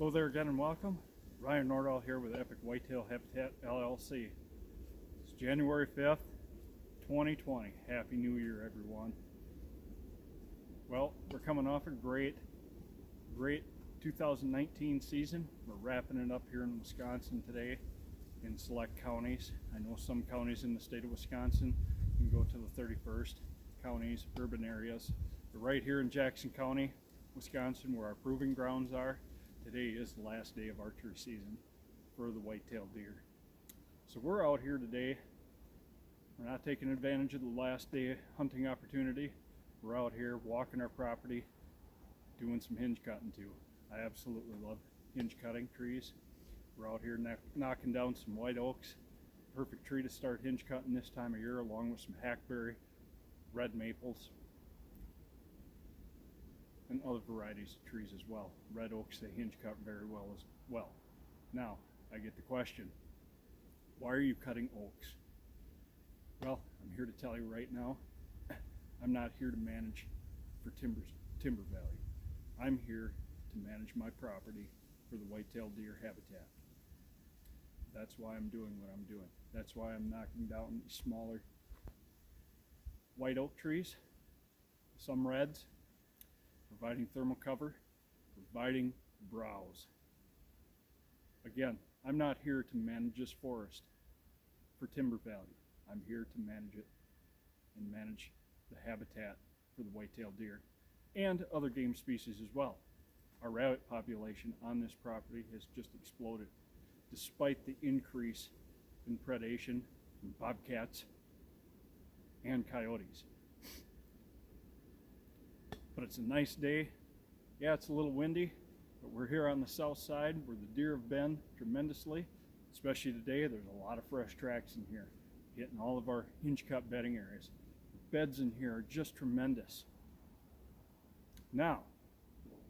Hello there again and welcome. Ryan Nordahl here with Epic Whitetail Habitat LLC. It's January 5th, 2020. Happy New Year, everyone. Well, we're coming off a great 2019 season. We're wrapping it up here in Wisconsin today in select counties. I know some counties in the state of Wisconsin can go to the 31st counties, urban areas. But right here in Jackson County, Wisconsin, where our proving grounds are, today is the last day of archery season for the whitetail deer. So we're out here today. We're not taking advantage of the last day hunting opportunity. We're out here walking our property, doing some hinge cutting too. I absolutely love hinge cutting trees. We're out here knocking down some white oaks. Perfect tree to start hinge cutting this time of year, along with some hackberry, red maples, and other varieties of trees as well. Red oaks, they hinge cut very well as well. Now, I get the question, why are you cutting oaks? Well, I'm here to tell you right now, I'm not here to manage for timber value. I'm here to manage my property for the whitetail deer habitat. That's why I'm doing what I'm doing. That's why I'm knocking down these smaller white oak trees, some reds, providing thermal cover, providing browse. Again, I'm not here to manage this forest for timber value. I'm here to manage it and manage the habitat for the whitetail deer and other game species as well. Our rabbit population on this property has just exploded despite the increase in predation from bobcats and coyotes. But it's a nice day. Yeah, it's a little windy, but we're here on the south side where the deer have been tremendously. Especially today, there's a lot of fresh tracks in here, hitting all of our hinge cut bedding areas. The beds in here are just tremendous. Now,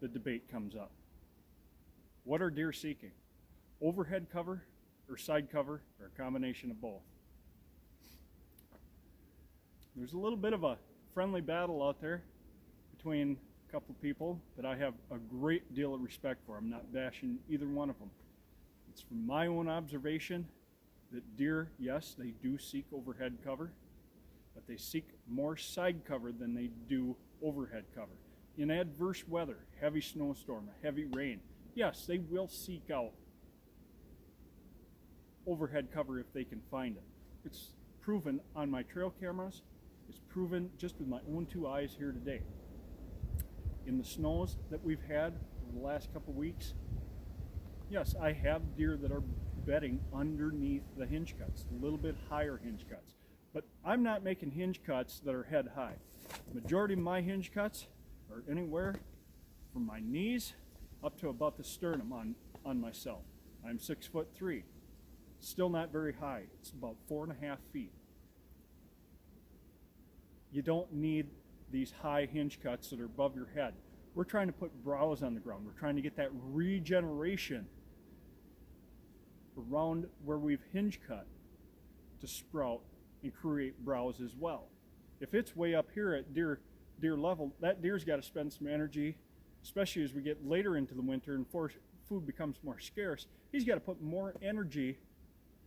the debate comes up. What are deer seeking? Overhead cover or side cover, or a combination of both? There's a little bit of a friendly battle out there between a couple people that I have a great deal of respect for. I'm not bashing either one of them. It's from my own observation that deer, yes, they do seek overhead cover, but they seek more side cover than they do overhead cover. In adverse weather, heavy snowstorm, heavy rain, yes, they will seek out overhead cover if they can find it. It's proven on my trail cameras. It's proven just with my own two eyes here today. In the snows that we've had over the last couple weeks, yes, I have deer that are bedding underneath the hinge cuts, a little bit higher hinge cuts. But I'm not making hinge cuts that are head high. The majority of my hinge cuts are anywhere from my knees up to about the sternum on myself. I'm 6'3". Still not very high. It's about 4.5 feet. You don't need these high hinge cuts that are above your head. We're trying to put browse on the ground. We're trying to get that regeneration around where we've hinge cut to sprout and create browse as well. If it's way up here at deer level, that deer's got to spend some energy, especially as we get later into the winter and food becomes more scarce. He's got to put more energy,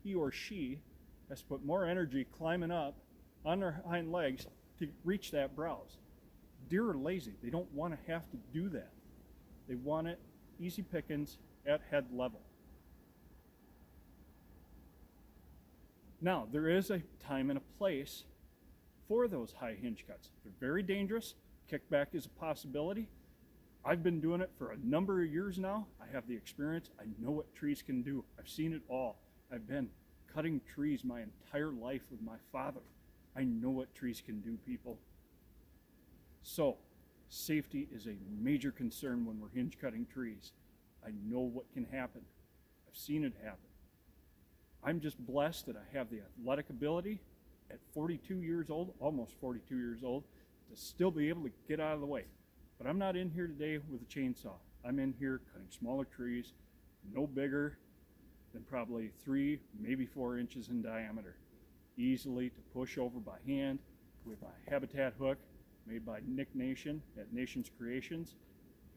he or she has to put more energy climbing up on their hind legs to reach that browse. Deer are lazy. They don't want to have to do that. They want it easy pickings at head level. Now, there is a time and a place for those high hinge cuts. They're very dangerous. Kickback is a possibility. I've been doing it for a number of years now. I have the experience. I know what trees can do. I've seen it all. I've been cutting trees my entire life with my father. I know what trees can do, people. So, safety is a major concern when we're hinge cutting trees. I know what can happen. I've seen it happen. I'm just blessed that I have the athletic ability at 42 years old, almost 42 years old, to still be able to get out of the way. But I'm not in here today with a chainsaw. I'm in here cutting smaller trees, no bigger than probably 3, maybe 4 inches in diameter. Easily to push over by hand with a habitat hook made by Nick Nation at Nation's Creations.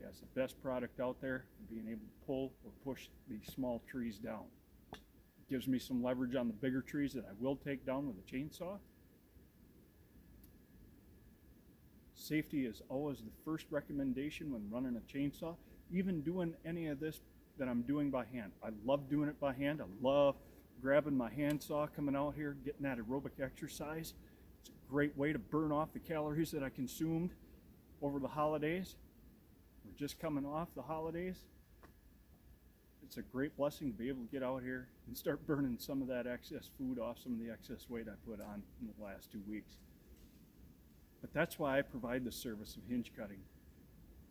He has the best product out there for being able to pull or push these small trees down. It gives me some leverage on the bigger trees that I will take down with a chainsaw. Safety is always the first recommendation when running a chainsaw, even doing any of this that I'm doing by hand. I love doing it by hand. I love grabbing my handsaw, coming out here, getting that aerobic exercise. It's a great way to burn off the calories that I consumed over the holidays. We're just coming off the holidays. It's a great blessing to be able to get out here and start burning some of that excess food off, some of the excess weight I put on in the last 2 weeks. But that's why I provide the service of hinge cutting,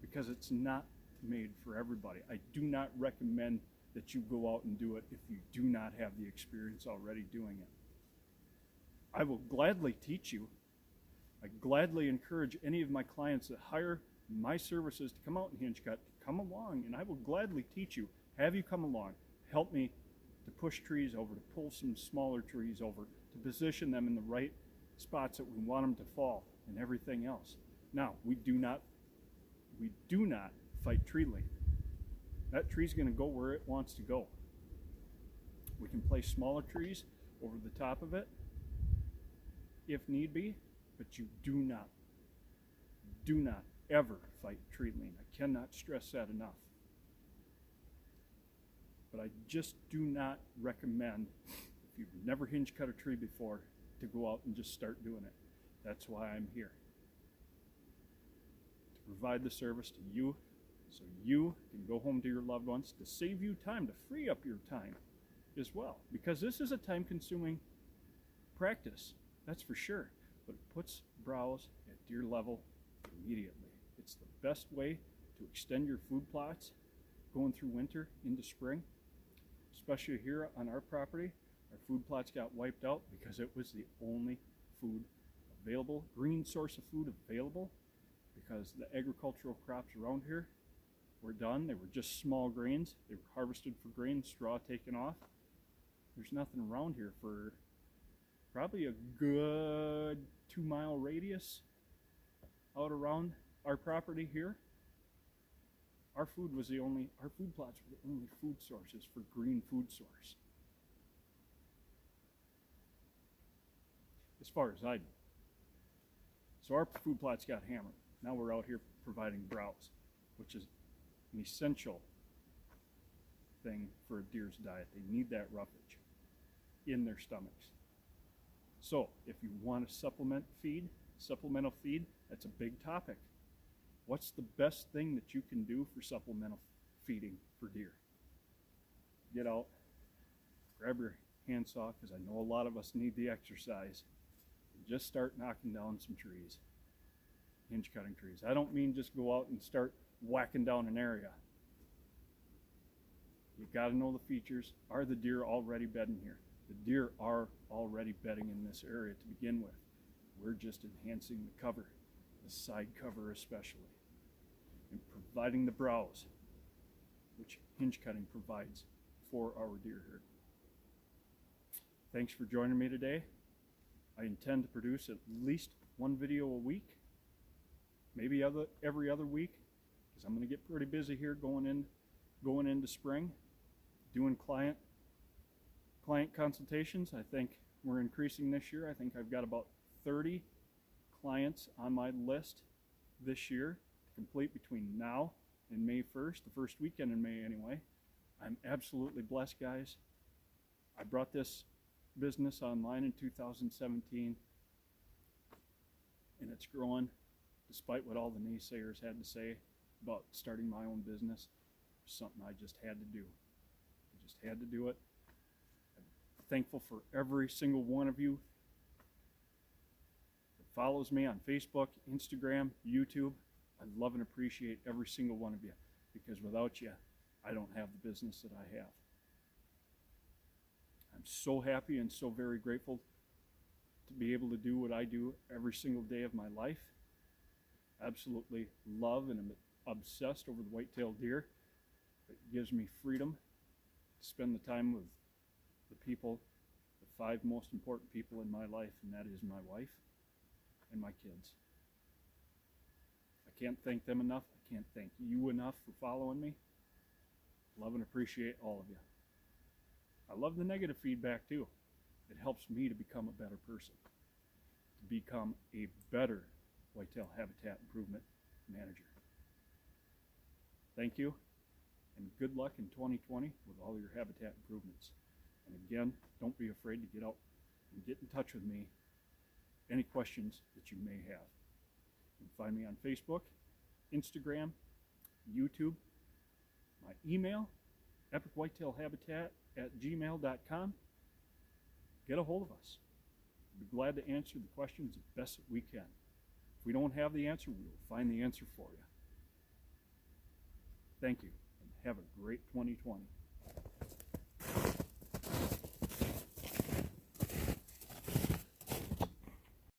because it's not made for everybody. I do not recommend that you go out and do it if you do not have the experience already doing it. I will gladly teach you. I gladly encourage any of my clients that hire my services to come out and hinge cut, come along, and I will gladly teach you, have you come along, help me to push trees over, to pull some smaller trees over, to position them in the right spots that we want them to fall, and everything else. Now, we do not fight tree length. That tree's going to go where it wants to go. We can place smaller trees over the top of it if need be, but you do not ever fight tree length. I cannot stress that enough. But I just do not recommend, if you've never hinge cut a tree before, to go out and just start doing it. That's why I'm here, to provide the service to you so you can go home to your loved ones, to save you time, to free up your time as well. Because this is a time-consuming practice, that's for sure. But it puts browse at deer level immediately. It's the best way to extend your food plots going through winter into spring. Especially here on our property, our food plots got wiped out because it was the only food available, green source of food available, because the agricultural crops around here were done. They were just small grains. They were harvested for grain, straw taken off. There's nothing around here for probably a good 2-mile radius out around our property here. Our food plots were the only food sources for green food source, as far as I know. So our food plots got hammered. Now we're out here providing browse, which is an essential thing for a deer's diet. They need that roughage in their stomachs. So if you want a supplemental feed, that's a big topic. What's the best thing that you can do for supplemental feeding for deer? Get out, grab your handsaw, because I know a lot of us need the exercise, and just start knocking down some trees, hinge cutting trees. I don't mean just go out and start whacking down an area. You got to know the features. Are the deer already bedding here? The deer are already bedding in this area to begin with. We're just enhancing the cover, the side cover especially, and providing the browse, which hinge cutting provides for our deer herd. Thanks for joining me today. I intend to produce at least one video a week, maybe every other week, because I'm going to get pretty busy here going into spring, doing client consultations. I think we're increasing this year. I think I've got about 30 clients on my list this year to complete between now and May 1st, the first weekend in May anyway. I'm absolutely blessed, guys. I brought this business online in 2017, and it's growing despite what all the naysayers had to say about starting my own business. It's something I just had to do. I just had to do it. I'm thankful for every single one of you that follows me on Facebook, Instagram, YouTube. I love and appreciate every single one of you, because without you, I don't have the business that I have. I'm so happy and so very grateful to be able to do what I do every single day of my life. Absolutely love and am obsessed over the whitetail deer. It gives me freedom to spend the time with the people, the 5 most important people in my life, and that is my wife and my kids. I can't thank them enough. I can't thank you enough for following me. Love and appreciate all of you. I love the negative feedback too. It helps me to become a better person, to become a better whitetail habitat improvement manager. Thank you, and good luck in 2020 with all your habitat improvements. And again, don't be afraid to get out and get in touch with me. Any questions that you may have. You can find me on Facebook, Instagram, YouTube, my email, epicwhitetailhabitat@gmail.com. Get a hold of us. We'll be glad to answer the questions as best that we can. If we don't have the answer, we will find the answer for you. Thank you, and have a great 2020.